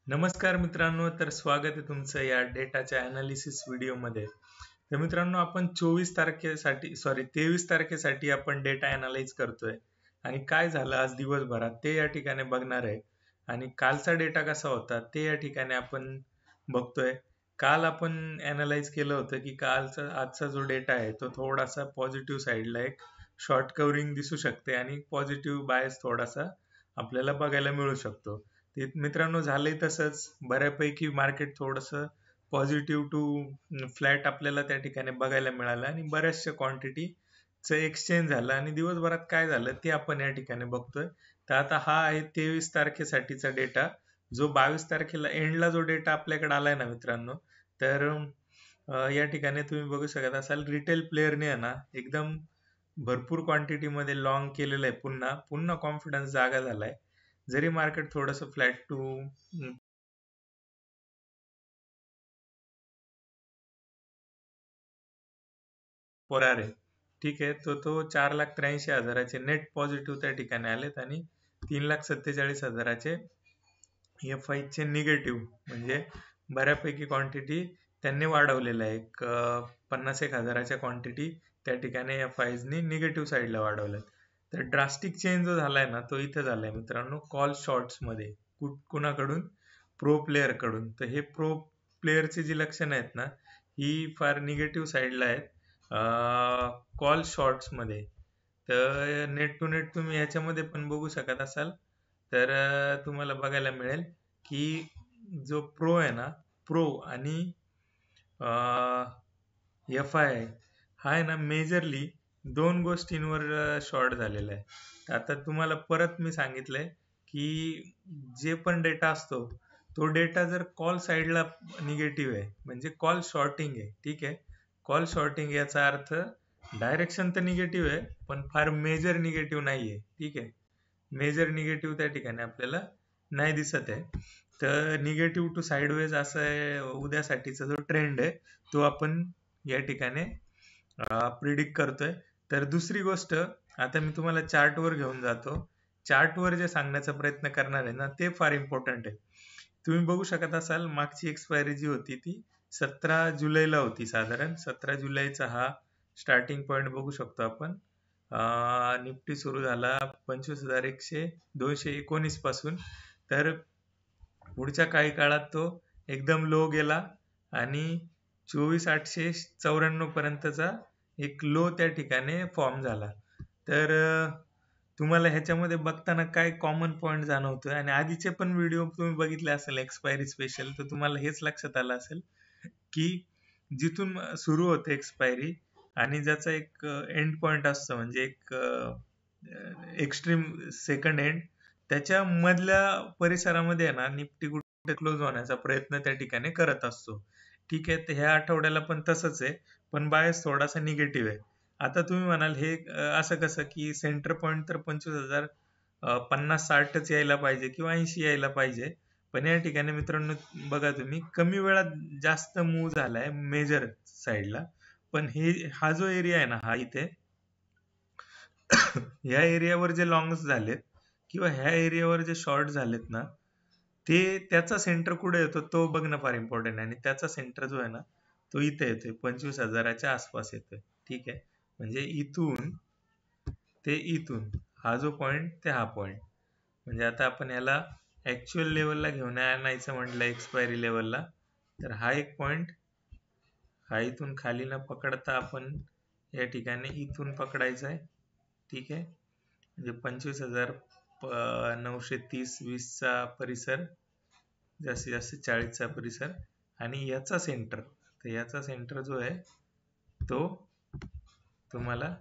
नमस्कार मित्रांनो, तर स्वागत आहे तुमचं या डेटाच्या अनालिसिस व्हिडिओमध्ये. तर मित्रांनो, आपण 23 तारखेसाठी आपण डेटा अनालाइज करतोय आणि काय झालं आज दिवसभरात ते या ठिकाणी बघणार आहे. आणि कालचा डेटा कसा होता ते या ठिकाणी आपण बघतोय. काल आपण अनालाइज केलं होतं की आजचा जो डेटा आहे तो थोडासा पॉझिटिव्ह साईडला एक शॉर्ट कव्हरिंग दिसू शकते आणि पॉझिटिव्ह बायस थोडासा आपल्याला बघायला मिळू शकतो. ते मित्रांनो झालंय तसंच, बऱ्यापैकी मार्केट थोडंसं पॉझिटिव्ह टू फ्लॅट आपल्याला त्या ठिकाणी बघायला मिळालं आणि बऱ्याचशा क्वांटिटीचं एक्सचेंज झालं. आणि दिवसभरात काय झालं ते आपण या ठिकाणी बघतोय. तर आता हा आहे 23 तारखेसाठीचा डेटा, जो 22 तारखेला एंडला जो डेटा आपल्याकडे आलाय ना मित्रांनो. तर या ठिकाणी तुम्ही बघू शकत असाल, रिटेल प्लेअरने आहे ना एकदम भरपूर क्वांटिटीमध्ये लॉंग केलेलं आहे. पुन्हा पुन्हा कॉन्फिडन्स जागा झालाय. जरी मार्केट थोडंसं फ्लॅट टू पोरार आहे, ठीक आहे. तो 4,83,000चे नेट पॉझिटिव्ह त्या ठिकाणी आलेत आणि 3,47,000चे एफ आयचे निगेटिव्ह, म्हणजे बऱ्यापैकी क्वांटिटी त्यांनी वाढवलेलं आहे. एक 50,000 क्वांटिटी त्या ठिकाणी एफ आयजनी निगेटिव्ह साईडला वाढवल्यात. तर ड्रास्टिक चेंज जो झालाय ना तो इथे झालाय मित्रांनो, कॉल शॉर्ट्स मध्ये. कुणाकडून? प्रो प्लेअर कडून. तर हे प्रो प्लेअरची जी लक्षणं आहेत ना, ही फार निगेटिव्ह साईडला आहेत कॉल शॉर्ट्स मध्ये. तर नेट टू नेट तुम्ही ह्याच्यामध्ये पण बघू शकत असाल. तर तुम्हाला बघायला मिळेल की जो प्रो आहे ना, प्रो आणि एफ आय हा आहे ना मेजरली दोन गोष्टींवर शॉर्ट झालेला आहे. तर आता तुम्हाला परत मी सांगितलंय की जे पण डेटा असतो तो डेटा जर कॉल साईडला निगेटिव्ह आहे म्हणजे कॉल शॉर्टिंग आहे, ठीक आहे. कॉल शॉर्टिंग याचा अर्थ डायरेक्शन तर निगेटिव्ह आहे पण फार मेजर निगेटिव्ह नाहीये, ठीक आहे. मेजर निगेटिव्ह त्या ठिकाणी आपल्याला नाही दिसत आहे. तर निगेटिव्ह टू साईडवेज असं उद्यासाठीचा जो ट्रेंड आहे तो आपण या ठिकाणी प्रिडिक्ट करतोय. तर दुसरी गोष्ट, आता मी तुम्हाला चार्टवर घेऊन जातो. चार्टवर जे सांगण्याचा प्रयत्न करणार आहे ना ते फार इम्पॉर्टंट आहे. तुम्ही बघू शकत असाल मागची एक्सपायरी जी होती ती 17 जुलैला होती. साधारण 17 जुलैचा हा स्टार्टिंग पॉइंट बघू शकतो आपण. निफ्टी सुरू झाला 25,219 पासून. तर पुढच्या काही काळात तो एकदम लो गेला आणि 24,894 पर्यंतचा एक लो त्या ठिकाणी फॉर्म झाला. तर तुम्हाला ह्याच्यामध्ये बघताना काय कॉमन पॉइंट जाणवतोय, आणि आधीचे पण व्हिडिओ तुम्ही बघितले असेल एक्सपायरी स्पेशल, तर तुम्हाला हेच लक्षात आलं असेल की जिथून सुरू होते एक्सपायरी आणि ज्याचा एक एंड पॉइंट असतो म्हणजे एक एक्स्ट्रीम सेकंड एंड, त्याच्या मधल्या परिसरामध्ये आहे ना निफ्टी कुठे क्लोज होण्याचा प्रयत्न त्या ठिकाणी करत असतो, ठीक आहे. तर ह्या आठवड्याला पण तसंच आहे, पण बायस थोडासा निगेटिव्ह आहे. आता तुम्ही म्हणाल हे असं कसं की सेंटर पॉइंट तर 25,050-60च यायला पाहिजे किंवा 80 यायला पाहिजे. पण या ठिकाणी मित्रांनो बघा तुम्ही कमी वेळात जास्त मूव झालाय मेजर साईडला. पण हा जो एरिया आहे ना, हा इथे ह्या एरियावर जे लॉंग्स झालेत किंवा ह्या एरियावर जे शॉर्ट झालेत ना, ते त्याचा सेंटर कुठे येतो तो बघणं फार इम्पॉर्टंट आहे. आणि त्याचा सेंटर जो आहे ना तो इथे येतोय, 25,000च्या आसपास येतोय, ठीक आहे. म्हणजे इथून हा जो पॉइंट ते हा पॉइंट, म्हणजे आता आपण याला ऍक्च्युअल लेवलला घेऊन आणायचं म्हटलं एक्सपायरी लेवलला, तर हा एक पॉइंट, हा इथून खाली न पकडता आपण या ठिकाणी इथून पकडायचा आहे, ठीक आहे. म्हणजे 25,930 20चा परिसर, जास्तीत जास्त 40चा परिसर, आणि याचा सेंटर, तर याचा सेंटर जो आहे तो तुम्हाला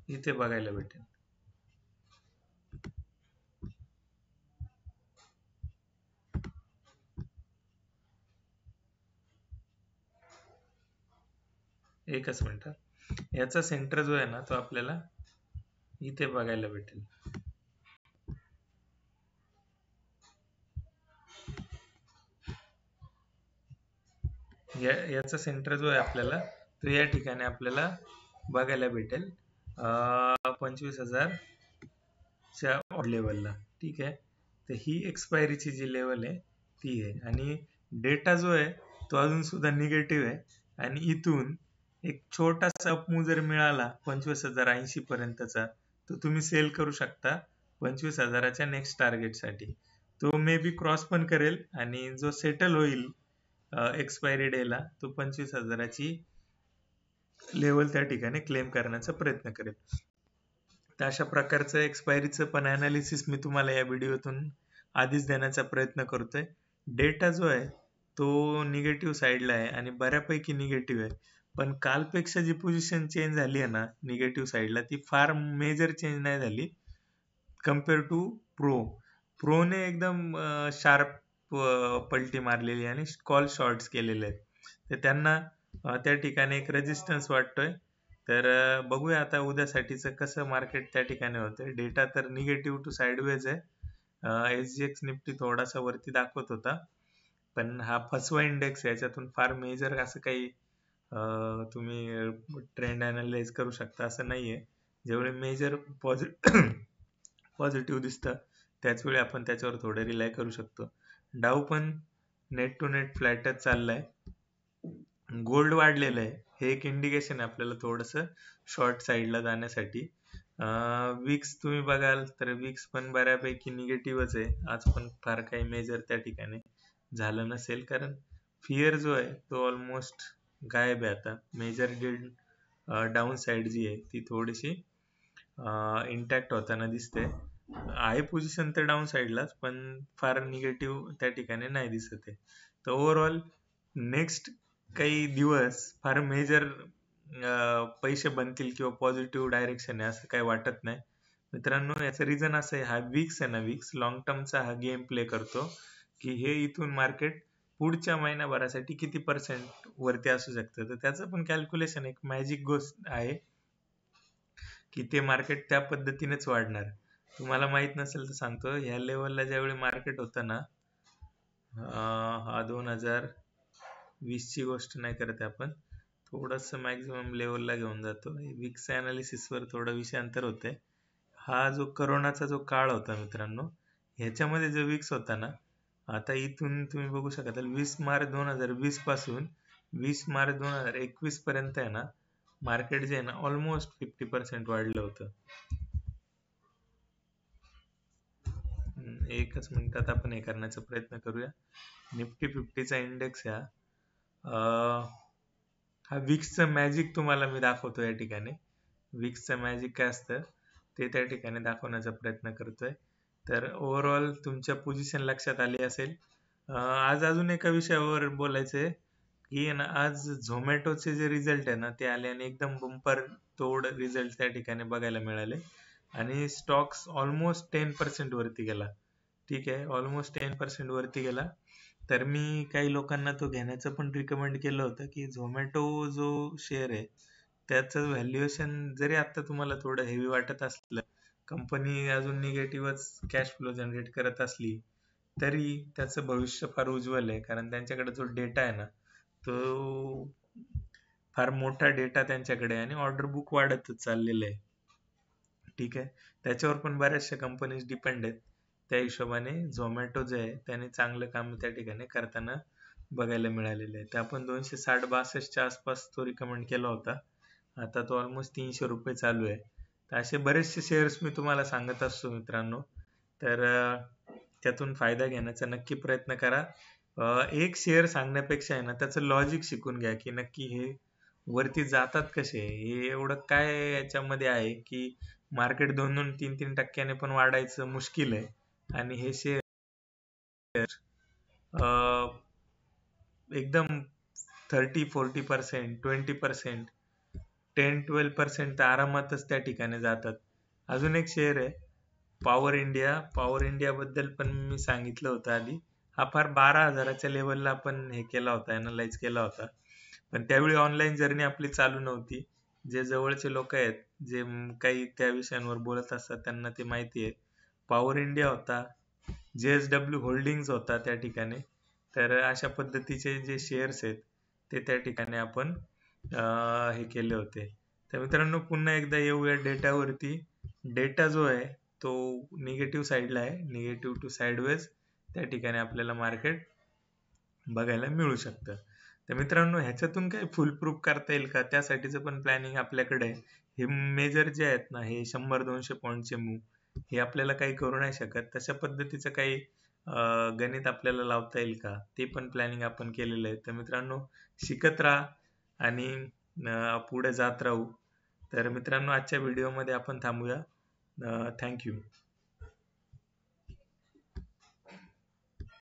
इथे बघायला भेटेल. एकच मिनिट, याचा सेंटर जो आहे ना तो आपल्याला इथे बघायला भेटेल. याचा सेंटर जो आहे आपल्याला तो या ठिकाणी आपल्याला बघायला भेटेल 25,000च्या लेवलला, ठीक आहे. तर ही एक्सपायरीची जी लेवल आहे ती आहे, आणि डेटा जो आहे तो अजून सुद्धा निगेटिव्ह आहे. आणि इथून एक छोटासा अपमूव जर मिळाला 25,080 पर्यंतचा, तर तुम्ही सेल करू शकता 25,000च्या नेक्स्ट टार्गेटसाठी. तो मे बी क्रॉस पण करेल, आणि जो सेटल होईल एक्सपायरी डेला तो 25,000ची लेवल त्या ठिकाणी क्लेम करण्याचा प्रयत्न करेल. तर अशा प्रकारचं एक्सपायरीचं पण अनालिसिस मी तुम्हाला या व्हिडिओतून आधीच देण्याचा प्रयत्न करतोय. डेटा जो आहे तो निगेटिव्ह साईडला आहे आणि बऱ्यापैकी निगेटिव्ह आहे, पण कालपेक्षा जी पोझिशन चेंज झाली आहे ना निगेटिव्ह साईडला, ती फार मेजर चेंज नाही झाली कम्पेअर टू प्रोने एकदम शार्प पलटी मारलेली आणि कॉल शॉर्ट्स केलेले आहेत. तर त्यांना त्या ठिकाणी एक रेजिस्टन्स वाटतोय. तर बघूया आता उद्यासाठीचं कसं मार्केट त्या ठिकाणी होतंय. डेटा तर निगेटिव्ह टू साईडवेज आहे. SGX निफ्टी थोडासा वरती दाखवत होता, पण हा फसवा इंडेक्स आहे, याच्यातून फार मेजर असं काही तुम्ही ट्रेंड अनालाइज करू शकता असं नाहीये. जेवढे मेजर पॉझिटिव्ह दिसतं त्याच वेळी आपण त्याच्यावर थोडं रिलाय करू शकतो. डाव पण नेट टू नेट फ्लॅटच चाललाय. गोल्ड वाढलेलं आहे, हे एक इंडिकेशन आहे आपल्याला थोडंसं शॉर्ट साईडला जाण्यासाठी. विक्स तुम्ही बघाल तर विक्स पण बऱ्यापैकी निगेटिव्हच आहे. आज पण फार काही मेजर त्या ठिकाणी झालं नसेल, कारण फिअर जो आहे तो ऑलमोस्ट गायब आहे आता. मेजर डाऊन साईड जी आहे ती थोडीशी इंटॅक्ट होताना दिसते. आहे पोझिशन तर डाऊन साईडलाच, पण फार निगेटिव्ह त्या ठिकाणी नाही दिसत आहे. तर ओव्हरऑल नेक्स्ट काही दिवस फार मेजर पैसे बनतील किंवा पॉझिटिव्ह डायरेक्शन आहे असं काही वाटत नाही मित्रांनो. याचं रिझन असं आहे, हा विक्स आहे ना, विक्स लॉंग टर्मचा हा गेम प्ले करतो की हे इथून मार्केट पुढच्या महिनाभरासाठी किती पर्सेंट वरती असू शकतं. तर त्याचं पण कॅल्क्युलेशन एक मॅजिक गोष्ट आहे की ते मार्केट त्या पद्धतीनेच वाढणार. तुम्हाला माहित नसेल तर सांगतो, ह्या लेवलला ज्यावेळी मार्केट होतं ना, हा 2020 ची गोष्ट नाही करत आपण, थोडस मॅक्झिमम लेवलला घेऊन जातो. विक्स वर थोडं विषयांतर होते. हा जो करोनाचा जो काळ होता मित्रांनो, ह्याच्यामध्ये जो विक्स होता ना, आता इथून तुम्ही बघू शकता 20 मार्च 2020 पासून 20 मार्च 2021 पर्यंत आहे ना, मार्केट जे आहे ना ऑलमोस्ट 50% वाढलं होतं. एकच मिनिटात आपण हे करण्याचा प्रयत्न करूया. निफ्टी 50चा इंडेक्स हा विक्सचं मॅजिक तुम्हाला मी दाखवतो या ठिकाणी. विक्सचं मॅजिक काय असतं ते त्या ठिकाणी दाखवण्याचा प्रयत्न करतोय. तर ओव्हरऑल तुमच्या पोझिशन लक्षात आली असेल. आज अजून एका विषयावर बोलायचंय की ना, आज झोमॅटोचे जे रिझल्ट आहे ना ते आले आणि एकदम बंपर तोड रिझल्ट त्या ठिकाणी बघायला मिळाले आणि स्टॉक्स ऑलमोस्ट 10% वरती गेला. ठीक आहे, ऑलमोस्ट 10% वरती गेला. तर मी काही लोकांना तो घेण्याचं पण रिकमेंड केलं होतं की झोमॅटो जो शेअर आहे त्याचं व्हॅल्युएशन जरी आता तुम्हाला थोडं हेवी वाटत असलं, कंपनी अजून निगेटिव्हच कॅश फ्लो जनरेट करत असली तरी त्याचं भविष्य फार उज्ज्वल आहे. कारण त्यांच्याकडे जो डेटा आहे ना तो फार मोठा डेटा त्यांच्याकडे आहे आणि ऑर्डर बुक वाढतच चाललेलं आहे. ठीक आहे, त्याच्यावर पण बऱ्याचशा कंपनीज डिपेंड आहेत. त्या हिशोबाने झोमॅटो जे आहे त्याने चांगलं काम त्या ठिकाणी करताना बघायला मिळालेलं आहे. तर आपण 260-62च्या आसपास तो रिकमेंड केला होता. आता तो ऑलमोस्ट 300 रुपये चालू आहे. तर असे बरेचसे शेअर्स मी तुम्हाला सांगत असतो मित्रांनो. तर त्यातून फायदा घेण्याचा नक्की प्रयत्न करा. एक शेअर सांगण्यापेक्षा आहे ना त्याचं लॉजिक शिकून घ्या की नक्की हे वरती जातात कसे, हे एवढं काय याच्यामध्ये आहे की मार्केट 2-2, 3-3 टक्क्याने पण वाढायचं मुश्किल आहे आणि हे शेअर एकदम 30-40%, 20%, 10-12% तर आरामातच त्या ठिकाणी जातात. अजून एक शेअर आहे पॉवर इंडिया. पॉवर इंडिया बद्दल पण मी सांगितलं होतं आधी. हा फार 12,000च्या लेवलला आपण हे केला होता, अनालाइज केला होता, पण त्यावेळी ऑनलाईन जर्नी आपली चालू नव्हती. जे जवळचे लोक आहेत जे काही त्या विषयांवर बोलत असतात त्यांना ते माहिती आहे. पॉवर इंडिया होता, JSW होल्डिंग्स होता त्या ठिकाणी. तर अशा पद्धतीचे जे शेअर्स आहेत ते त्या ठिकाणी आपण हे केले होते. तर मित्रांनो पुन्हा एकदा येऊया डेटावरती. डेटा जो आहे तो निगेटिव्ह साईडला आहे, निगेटिव्ह टू साईडवेज त्या ठिकाणी आपल्याला मार्केट बघायला मिळू शकतं. तर मित्रांनो, ह्याच्यातून काही फुल प्रूफ करता येईल का, त्यासाठीचं पण प्लॅनिंग आपल्याकडे आहे. हे मेजर जे आहेत ना, हे 100-200 पॉईंटचे मूव हे आपल्याला काही करू नाही शकत. तशा पद्धतीचं काही गणित आपल्याला लावता येईल का, ते पण प्लॅनिंग आपण केलेलं आहे. तर मित्रांनो, शिकत राहा आणि पुढे जात राहू. तर मित्रांनो, आजच्या व्हिडिओमध्ये आपण थांबूया. थँक्यू.